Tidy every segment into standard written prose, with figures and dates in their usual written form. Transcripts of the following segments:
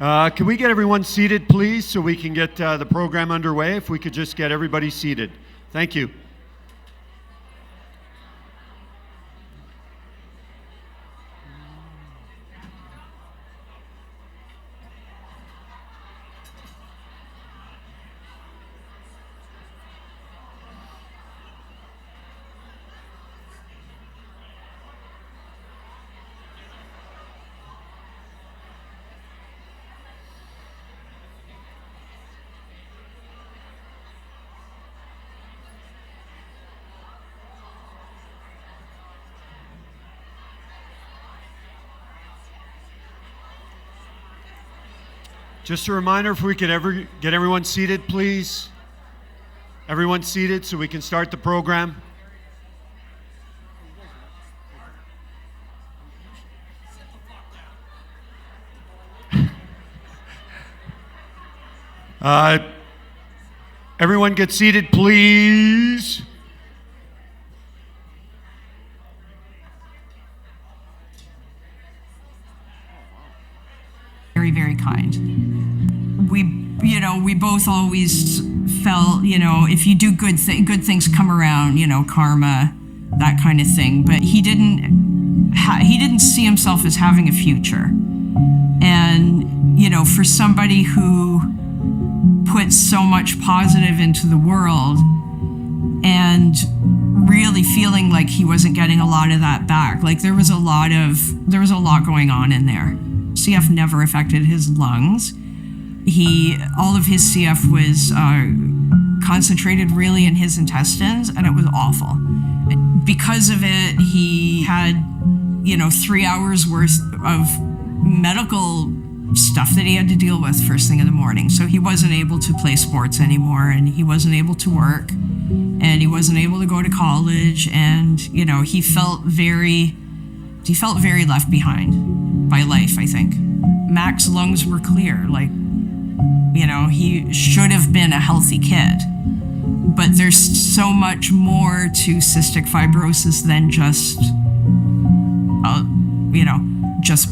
Can we get everyone seated, please, so we can get the program underway? If we could just get everybody seated. Thank you. Just a reminder, if we could ever get everyone seated, please. Everyone seated so we can start the program. Everyone get seated, please. Very, very kind. We both always felt, if you do good things come around, karma, that kind of thing. But he didn't see himself as having a future. And, for somebody who put so much positive into the world and really feeling like he wasn't getting a lot of that back, like there was a lot going on in there. CF never affected his lungs. All of his CF was concentrated really in his intestines, and it was awful. Because of it, he had, 3 hours worth of medical stuff that he had to deal with first thing in the morning. So he wasn't able to play sports anymore, and he wasn't able to work, and he wasn't able to go to college, and, he felt very left behind by life, I think. Mac's lungs were clear, he should have been a healthy kid. But there's so much more to cystic fibrosis than just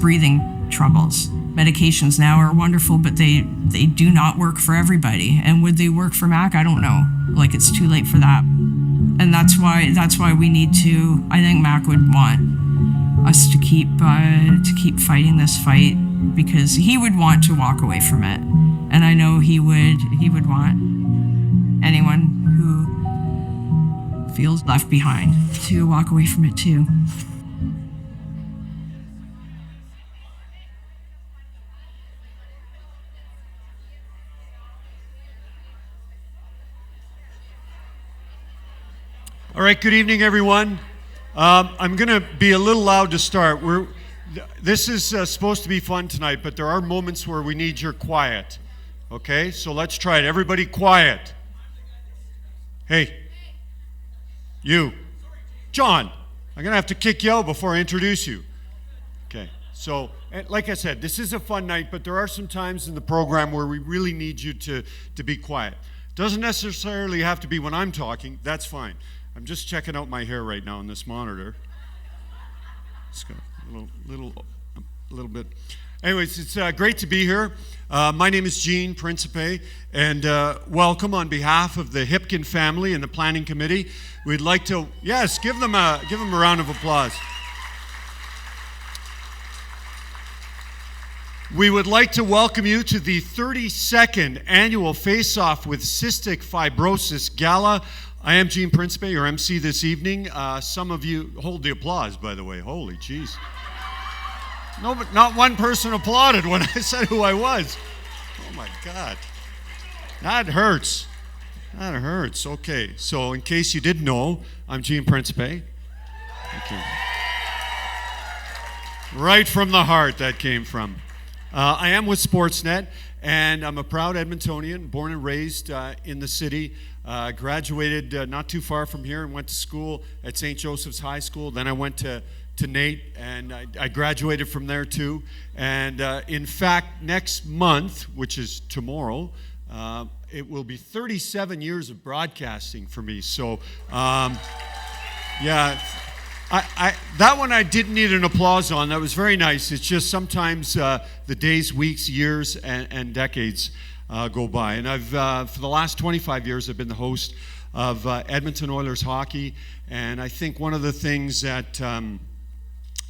breathing troubles. Medications now are wonderful, but they do not work for everybody. And would they work for Mac? I don't know. It's too late for that. And that's why we need to, I think Mac would want us to keep fighting this fight, because he would want to walk away from it. And I know he would want anyone who feels left behind to walk away from it too. All right, good evening, everyone. I'm going to be a little loud to start. This is supposed to be fun tonight, but there are moments where we need your quiet. Okay, so let's try it. Everybody quiet. Hey, you. John, I'm going to have to kick you out before I introduce you. Okay, so like I said, this is a fun night, but there are some times in the program where we really need you to be quiet. Doesn't necessarily have to be when I'm talking. That's fine. I'm just checking out my hair right now on this monitor. It's got a little bit. Anyways, it's great to be here. My name is Gene Principe, and welcome on behalf of the Hipkin family and the planning committee. We'd like to, yes, give them a round of applause. We would like to welcome you to the 32nd annual Face-Off with Cystic Fibrosis Gala. I am Gene Principe, your MC this evening. Some of you, hold the applause, by the way. Holy jeez. No, but not one person applauded when I said who I was. Oh my God. That hurts. That hurts. Okay, so in case you didn't know, I'm Gene Principe. Thank you. Right from the heart that came from. I am with Sportsnet, and I'm a proud Edmontonian, born and raised in the city. Graduated not too far from here and went to school at St. Joseph's High School. Then I went to NAIT, and I graduated from there too. And in fact, next month, which is tomorrow, it will be 37 years of broadcasting for me. So, yeah, That one I didn't need an applause on. That was very nice. It's just sometimes the days, weeks, years, and decades go by. And I've, for the last 25 years, I've been the host of Edmonton Oilers hockey. And I think one of the things that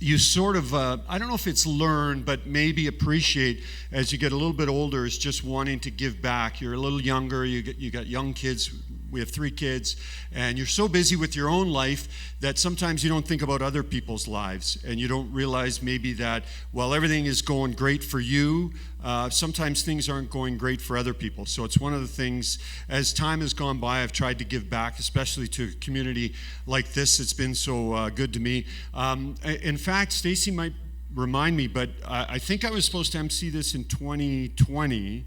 you sort of, I don't know if it's learned, but maybe appreciate as you get a little bit older is just wanting to give back. You're a little younger, you got young kids. We have 3 kids, and you're so busy with your own life that sometimes you don't think about other people's lives, and you don't realize maybe that while everything is going great for you, sometimes things aren't going great for other people. So it's one of the things, as time has gone by, I've tried to give back, especially to a community like this. It's been so good to me. In fact, Stacy might remind me, but I think I was supposed to MC this in 2020.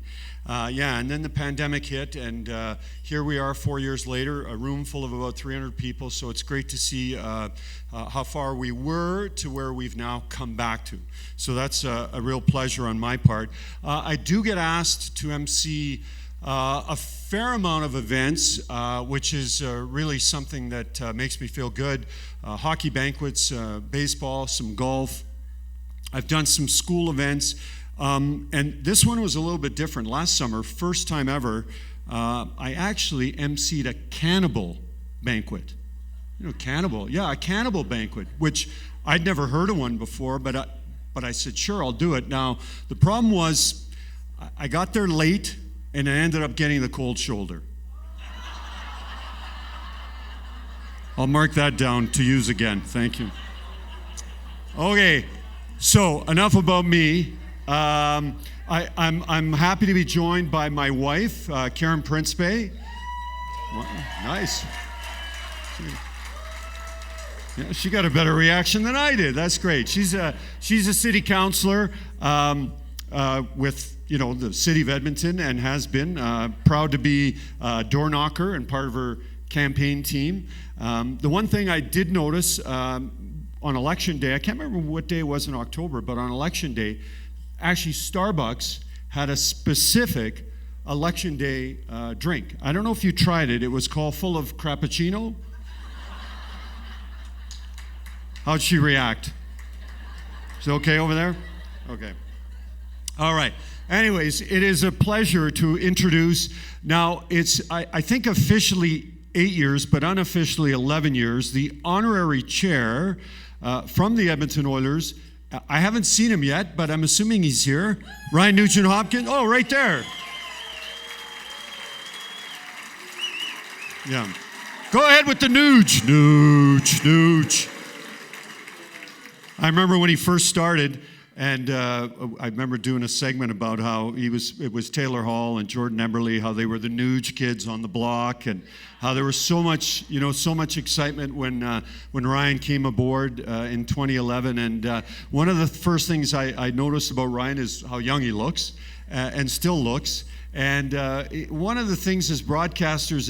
And then the pandemic hit, and here we are 4 years later, a room full of about 300 people, so it's great to see how far we were to where we've now come back to. So that's a real pleasure on my part. I do get asked to MC a fair amount of events, which is really something that makes me feel good. Hockey banquets, baseball, some golf. I've done some school events. And this one was a little bit different. Last summer, first time ever, I actually emceed a cannibal banquet. You know, cannibal. Yeah, a cannibal banquet, which I'd never heard of one before, but I said, sure, I'll do it. Now, the problem was I got there late, and I ended up getting the cold shoulder. I'll mark that down to use again. Thank you. Okay, so enough about me. I'm happy to be joined by my wife, Karen Principe. Nice. Yeah, she got a better reaction than I did. That's great. She's a city councilor with the city of Edmonton, and has been proud to be a door knocker and part of her campaign team. The one thing I did notice on election day, I can't remember what day it was in October, but on election day, actually, Starbucks had a specific election day drink. I don't know if you tried it. It was called full of Crappuccino. How'd she react? Is it okay over there? Okay. All right. Anyways, it is a pleasure to introduce. Now, it's, I think, officially 8 years, but unofficially 11 years, the honorary chair from the Edmonton Oilers. I haven't seen him yet, but I'm assuming he's here. Ryan Nugent-Hopkins. Oh, right there. Yeah. Go ahead with the Nuge. Nuge. I remember when he first started, and I remember doing a segment about how it was Taylor Hall and Jordan Emberley, how they were the Nuge kids on the block, and how there was so much excitement when Ryan came aboard in 2011. And one of the first things I noticed about Ryan is how young he looks, and still looks. And one of the things as broadcasters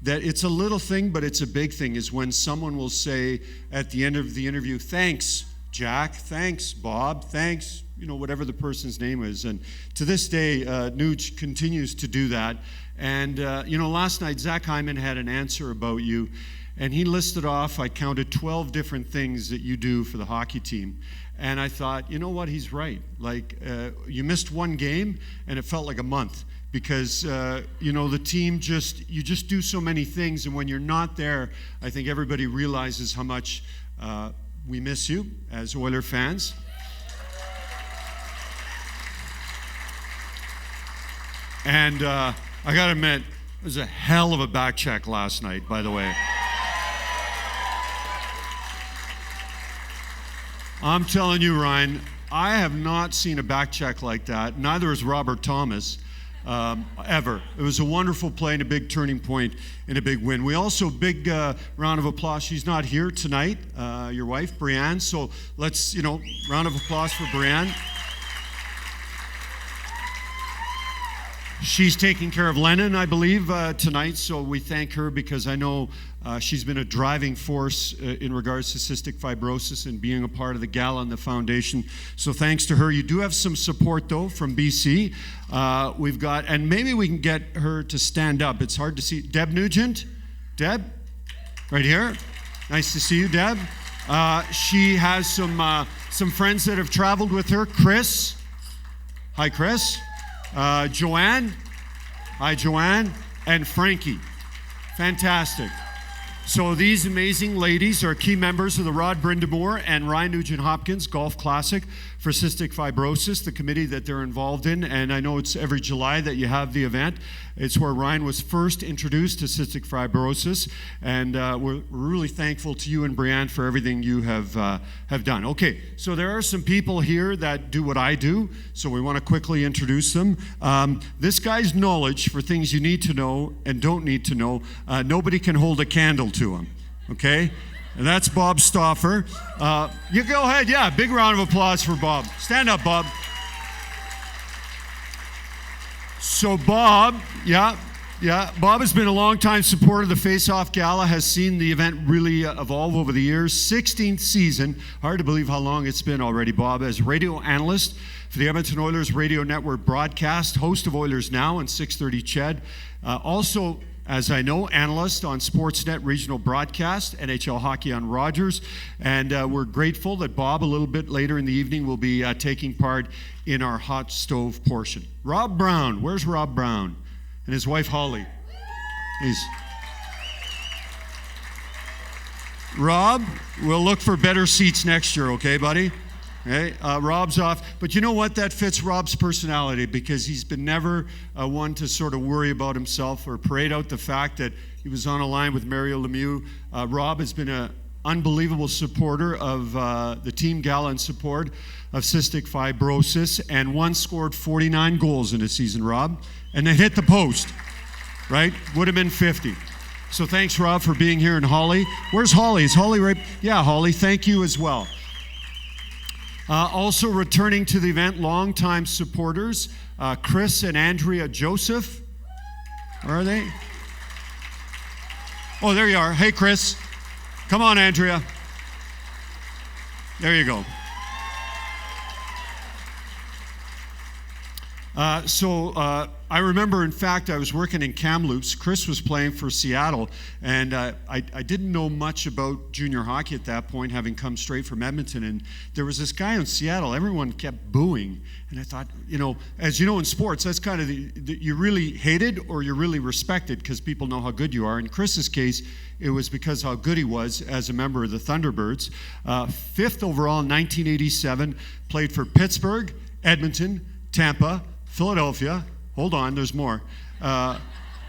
that it's a little thing, but it's a big thing, is when someone will say at the end of the interview, "Thanks, Jack, thanks, Bob, thanks," whatever the person's name is. And to this day, Nuge continues to do that. And, last night, Zach Hyman had an answer about you, and he listed off, I counted 12 different things that you do for the hockey team. And I thought, you know what, he's right. Like, you missed one game, and it felt like a month. Because, the team you just do so many things, and when you're not there, I think everybody realizes how much we miss you as Oiler fans. And I gotta admit, it was a hell of a back check last night, by the way. I'm telling you, Ryan, I have not seen a back check like that. Neither has Robert Thomas. Ever. It was a wonderful play and a big turning point and a big win. We also, big round of applause. She's not here tonight, your wife, Brianne. So let's, round of applause for Brianne. She's taking care of Lennon, I believe, tonight. So we thank her because I know she's been a driving force in regards to cystic fibrosis and being a part of the gala and the foundation. So thanks to her. You do have some support, though, from BC. We've got, and maybe we can get her to stand up. It's hard to see. Deb Nugent? Deb? Right here. Nice to see you, Deb. She has some friends that have traveled with her. Chris. Hi, Chris. Joanne. Hi, Joanne. And Frankie. Fantastic. So these amazing ladies are key members of the Rod Brindamore and Ryan Nugent-Hopkins Golf Classic for Cystic Fibrosis, the committee that they're involved in. And I know it's every July that you have the event. It's where Ryan was first introduced to cystic fibrosis. And we're really thankful to you and Brianne for everything you have done. Okay, so there are some people here that do what I do, so we want to quickly introduce them. This guy's knowledge for things you need to know and don't need to know, nobody can hold a candle to him, okay? And that's Bob Stauffer. You go ahead, yeah, big round of applause for Bob. Stand up, Bob. So Bob, Bob has been a long-time supporter of the Face-Off Gala, has seen the event really evolve over the years. 16th season, hard to believe how long it's been already, Bob, as radio analyst for the Edmonton Oilers Radio Network broadcast, host of Oilers Now on 630 CHED. Also, as I know, analyst on Sportsnet regional broadcast, NHL hockey on Rogers. And we're grateful that Bob, a little bit later in the evening, will be taking part in our hot stove portion. Rob Brown, where's Rob Brown? And his wife, Holly. Rob, we'll look for better seats next year, okay, buddy? Okay, Rob's off. But you know what? That fits Rob's personality because he's been never one to sort of worry about himself or parade out the fact that he was on a line with Mario Lemieux. Rob has been an unbelievable supporter of the Team Gala in support of cystic fibrosis and once scored 49 goals in a season, Rob. And they hit the post, right? Would have been 50. So thanks, Rob, for being here. And Holly, where's Holly? Is Holly right? Yeah, Holly, thank you as well. Also returning to the event, longtime supporters, Chris and Andrea Joseph. Where are they? Oh, there you are. Hey, Chris. Come on, Andrea. There you go. I remember, in fact, I was working in Kamloops. Chris was playing for Seattle, and I didn't know much about junior hockey at that point, having come straight from Edmonton. And there was this guy in Seattle. Everyone kept booing. And I thought, as you know in sports, that's kind of you're really hated or you're really respected because people know how good you are. In Chris's case, it was because how good he was as a member of the Thunderbirds. 5th overall in 1987, played for Pittsburgh, Edmonton, Tampa, Philadelphia, hold on, there's more.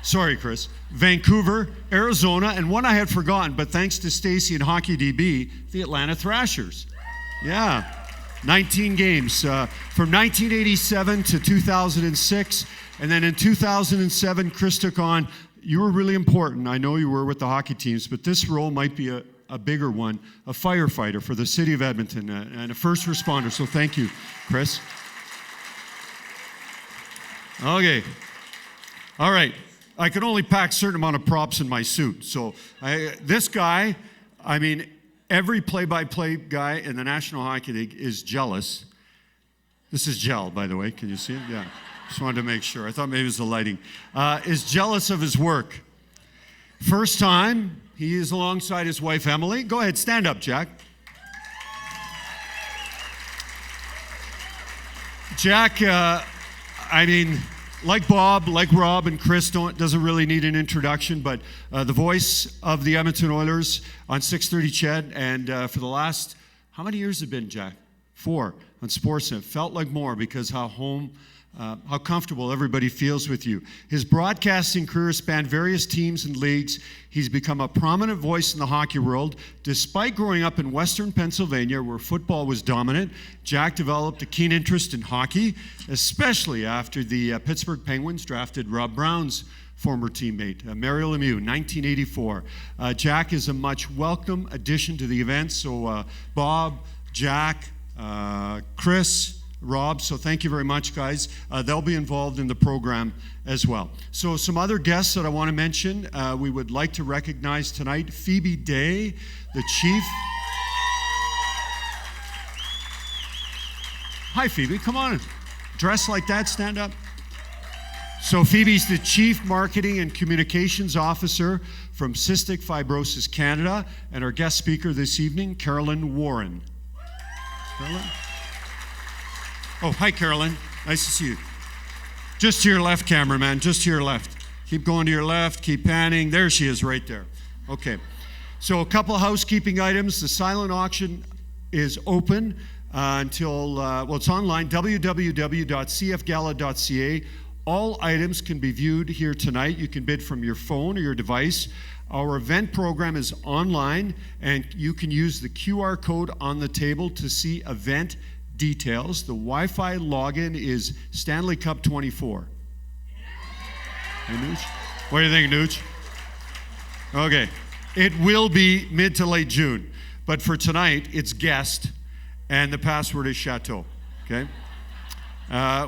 Sorry, Chris. Vancouver, Arizona, and one I had forgotten, but thanks to Stacy and Hockey DB, the Atlanta Thrashers. Yeah, 19 games from 1987 to 2006. And then in 2007, Chris took on, you were really important. I know you were with the hockey teams, but this role might be a bigger one, a firefighter for the city of Edmonton and a first responder. So thank you, Chris. Okay. All right. I could only pack a certain amount of props in my suit. So this guy, every play-by-play guy in the National Hockey League is jealous. This is gel, by the way. Can you see it? Yeah. Just wanted to make sure. I thought maybe it was the lighting. Is jealous of his work. First time, he is alongside his wife, Emily. Go ahead. Stand up, Jack. Jack, like Bob, like Rob and Chris, doesn't really need an introduction, but the voice of the Edmonton Oilers on 630 CHED, and for the last, how many years have it been, Jack? 4 on Sportsnet. Felt like more because how comfortable everybody feels with you. His broadcasting career spanned various teams and leagues. He's become a prominent voice in the hockey world. Despite growing up in Western Pennsylvania, where football was dominant, Jack developed a keen interest in hockey, especially after the Pittsburgh Penguins drafted Rob Brown's former teammate, Mario Lemieux, 1984. Jack is a much welcome addition to the event. So Bob, Jack, Chris, Rob, so thank you very much, guys. They'll be involved in the program as well. So some other guests that I want to mention, we would like to recognize tonight Phoebe Day, the chief. Hi, Phoebe, come on. Dress like that, stand up. So Phoebe's the Chief Marketing and Communications Officer from Cystic Fibrosis Canada, and our guest speaker this evening, Carolyn Warren. Carolyn? Oh, hi, Carolyn. Nice to see you. Just to your left, cameraman, just to your left. Keep going to your left, keep panning. There she is right there. Okay. So a couple of housekeeping items. The silent auction is open until, it's online, www.cfgala.ca. All items can be viewed here tonight. You can bid from your phone or your device. Our event program is online, and you can use the QR code on the table to see event details. The Wi-Fi login is Stanley Cup 24. Hey, Nooch? What do you think, Nooch? Okay. It will be mid to late June, but for tonight, it's guest, and the password is Chateau, okay?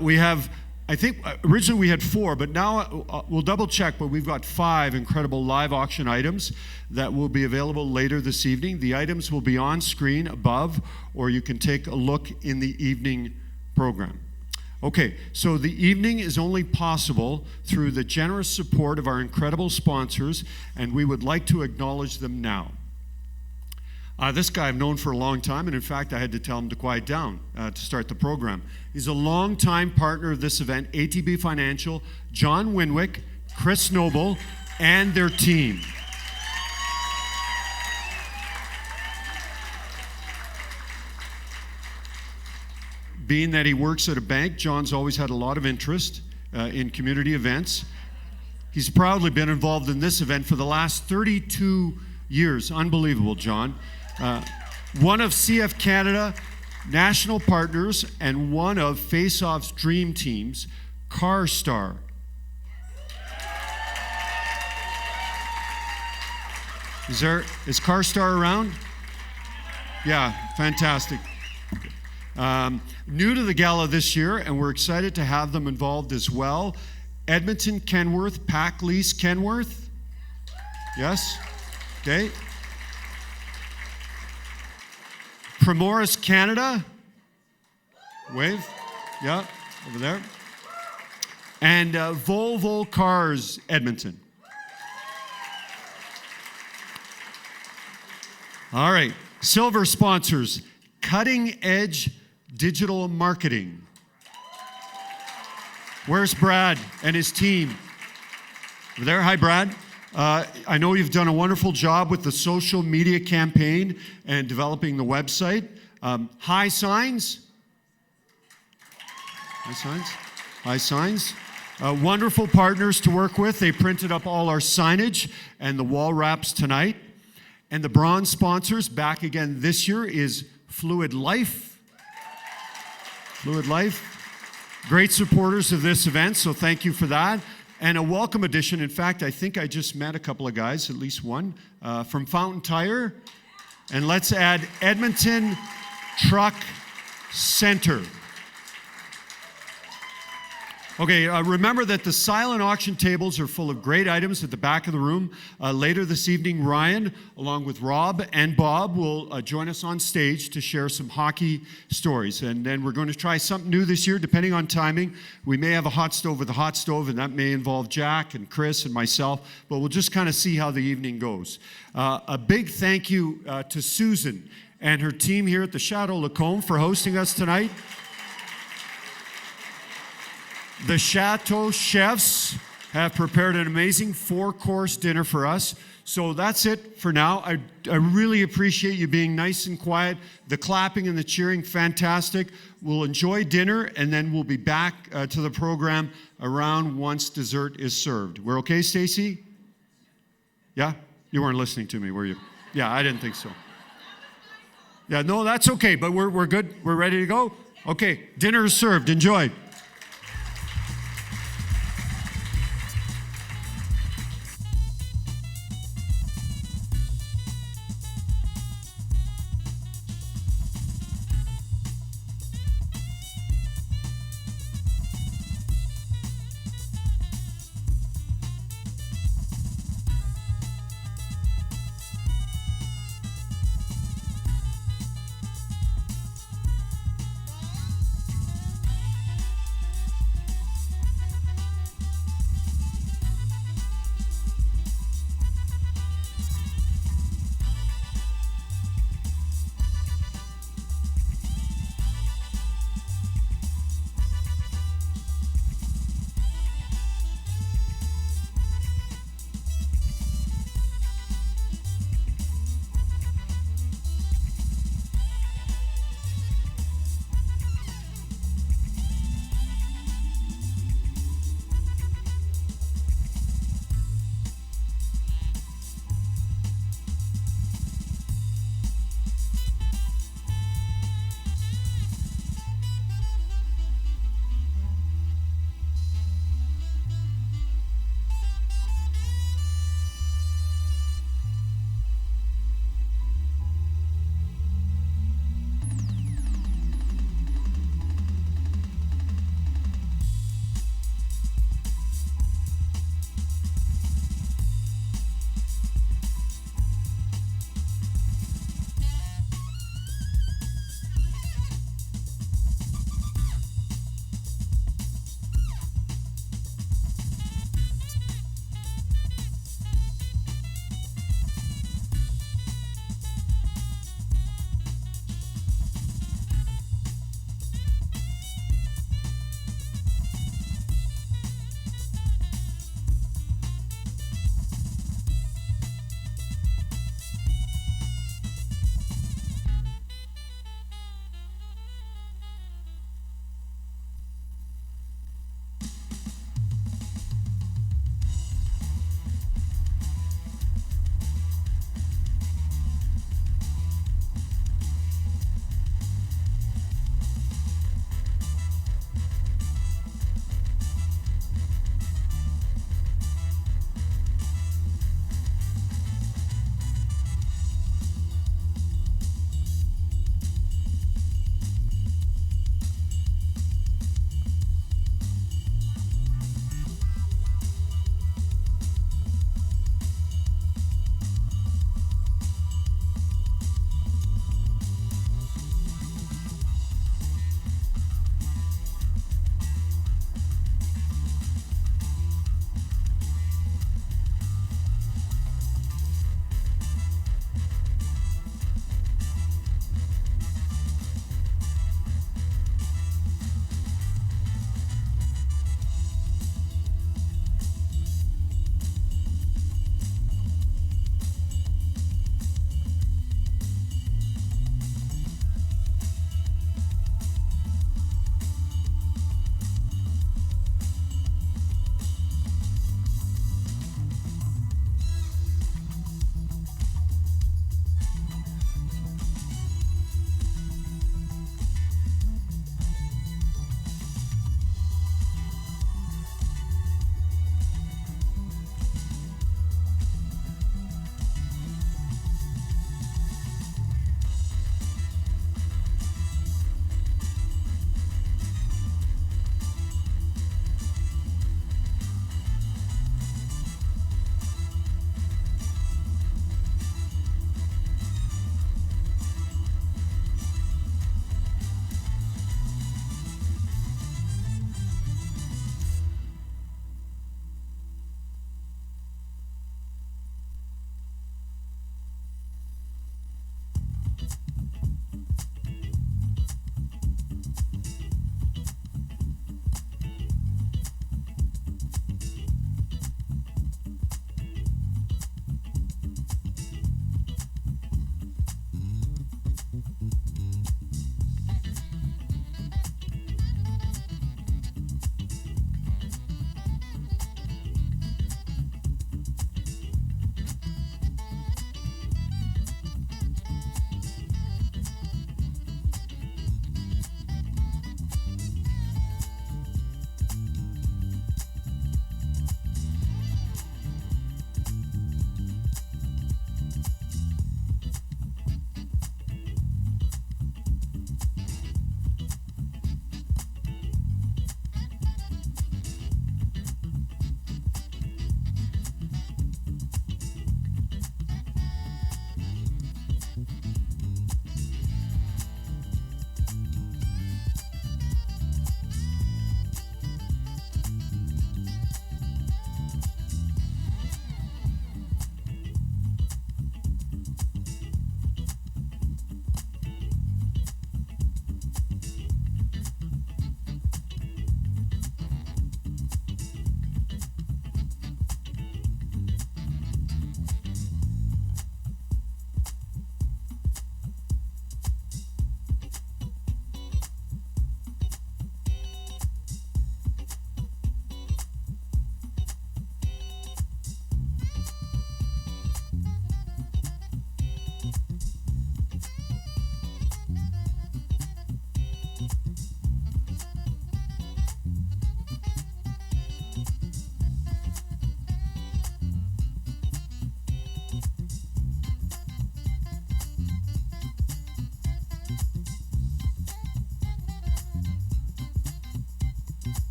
We have, I think, originally we had 4, but now we'll double check, but we've got 5 incredible live auction items that will be available later this evening. The items will be on screen above, or you can take a look in the evening program. Okay, so the evening is only possible through the generous support of our incredible sponsors, and we would like to acknowledge them now. This guy I've known for a long time, and in fact, I had to tell him to quiet down to start the program. He's a longtime partner of this event, ATB Financial, John Winwick, Chris Noble, and their team. Being that he works at a bank, John's always had a lot of interest in community events. He's proudly been involved in this event for the last 32 years. Unbelievable, John. One of CF Canada national partners and one of Face Off's dream teams, CarStar. Is CarStar around? Yeah, fantastic. New to the gala this year, and we're excited to have them involved as well. Edmonton Kenworth, Pack Lease Kenworth. Yes? Okay. Primoris Canada. Wave. Yeah, over there. And Volvo Cars Edmonton. All right. Silver sponsors. Cutting Edge Digital Marketing. Where's Brad and his team? Over there. Hi, Brad. I know you've done a wonderful job with the social media campaign and developing the website. High Signs. High Signs. High Signs. Wonderful partners to work with. They printed up all our signage and the wall wraps tonight. And the bronze sponsors back again this year is Fluid Life. Fluid Life. Great supporters of this event, so thank you for that. And a welcome addition. In fact, I think I just met a couple of guys, at least one, from Fountain Tire. And let's add Edmonton Truck Center. Okay, remember that the silent auction tables are full of great items at the back of the room. Later this evening, Ryan, along with Rob and Bob, will join us on stage to share some hockey stories. And then we're going to try something new this year, depending on timing. We may have a hot stove with a hot stove, and that may involve Jack and Chris and myself, but we'll just kind of see how the evening goes. A big thank you to Susan and her team here at the Chateau Lacombe for hosting us tonight. The Chateau chefs have prepared an amazing 4-course dinner for us. So that's it for now. I really appreciate you being nice and quiet. The clapping and the cheering, fantastic. We'll enjoy dinner, and then we'll be back to the program around once dessert is served. We're okay, Stacy? Yeah? You weren't listening to me, were you? Yeah, I didn't think so. Yeah, no, that's okay, but we're good. We're ready to go? Okay, dinner is served. Enjoy.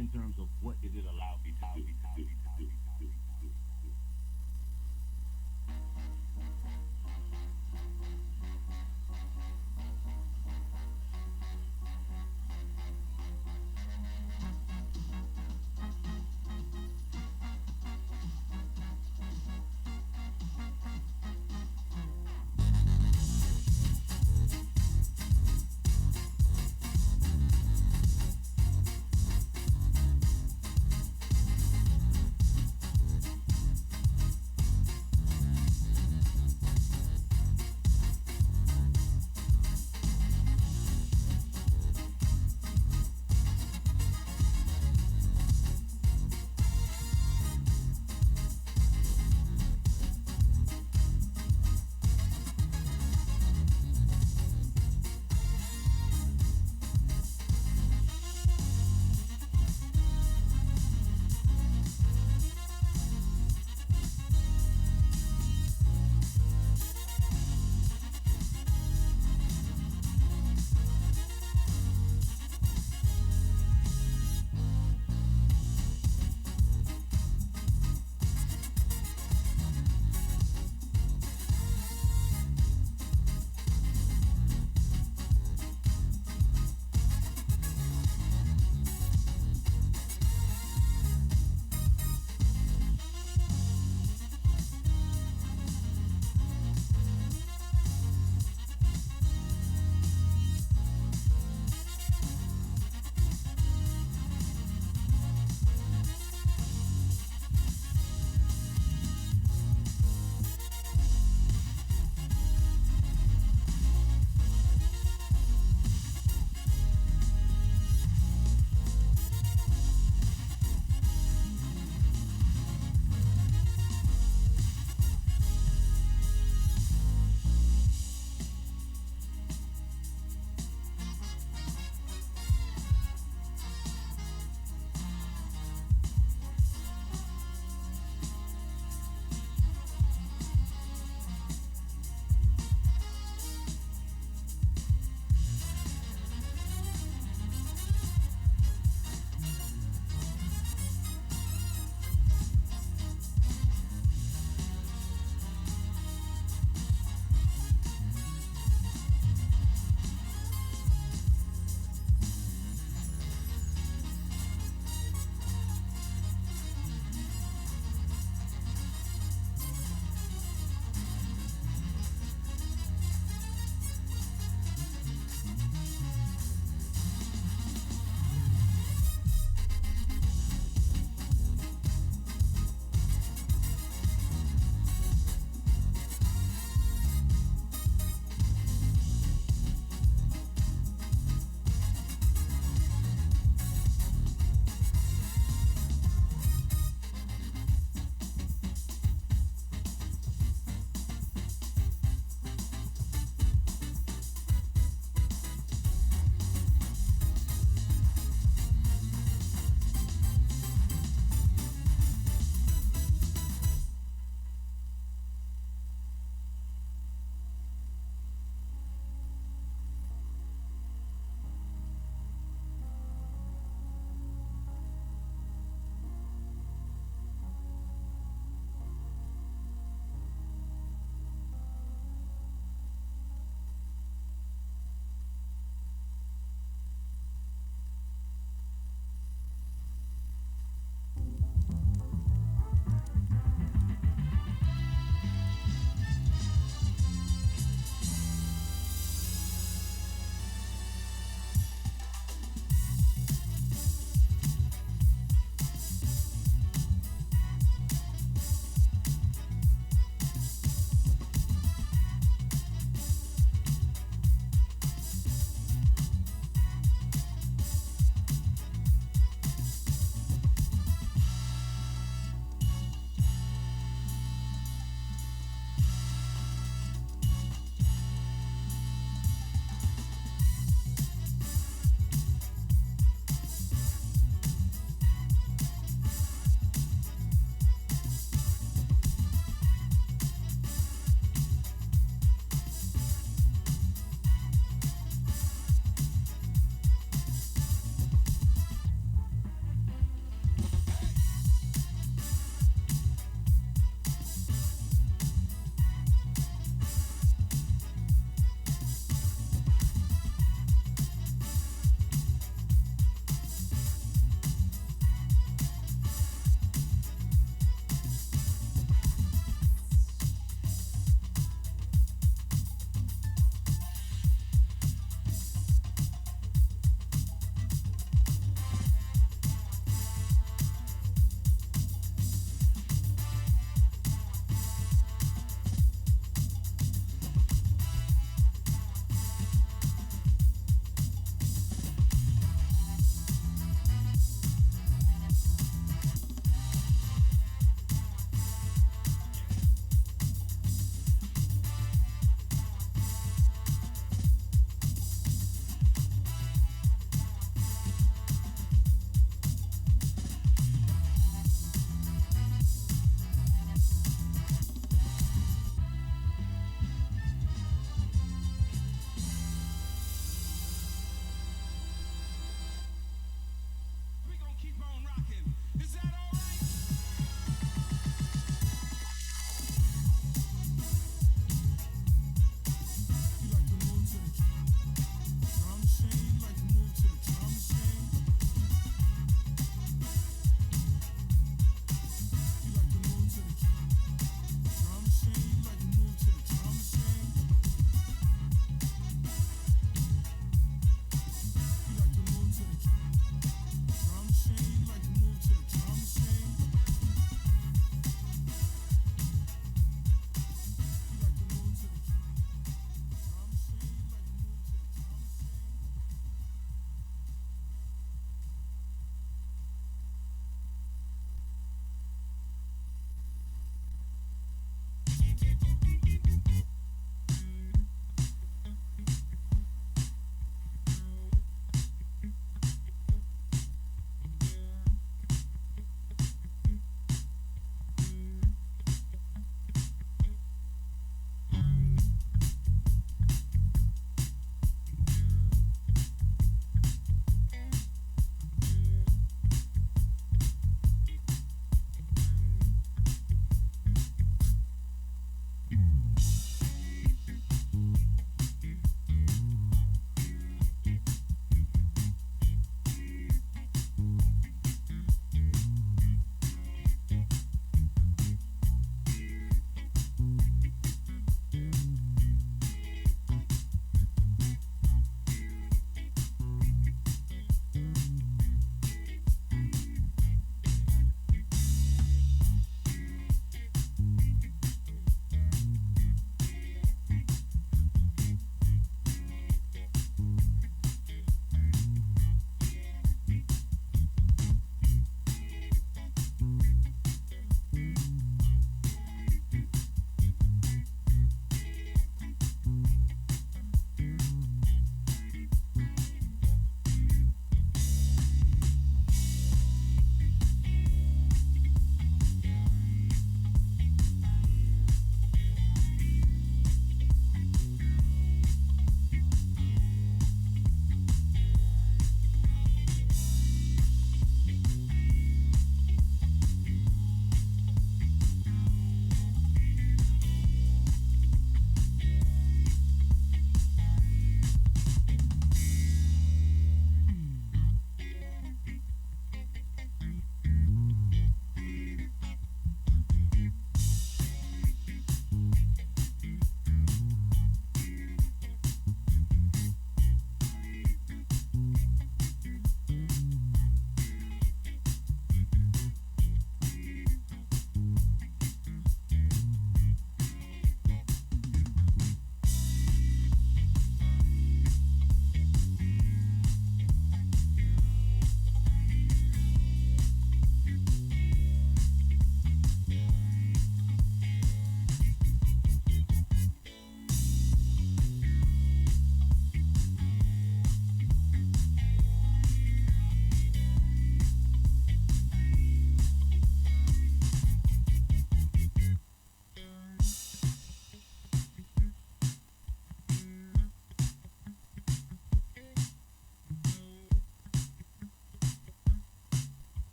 in terms of